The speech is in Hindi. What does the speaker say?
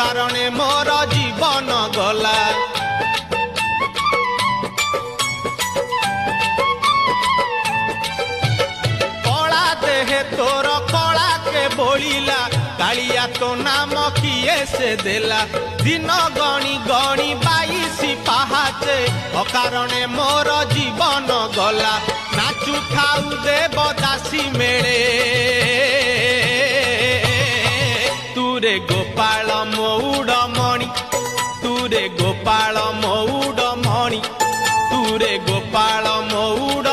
कारणे मोर जीवन गला। कला देहे तोर कला के बोलिला कालिया तो नाम किए से देला। दिन गणी गणी 22 पाहाचे अकारणे मोर जीवन गला। नाचु खाऊ देव दासी मेले तुरे गोपाल मौड़ मणि तुरे गोपाल मौड़ मणि तुरे गोपाल मौड़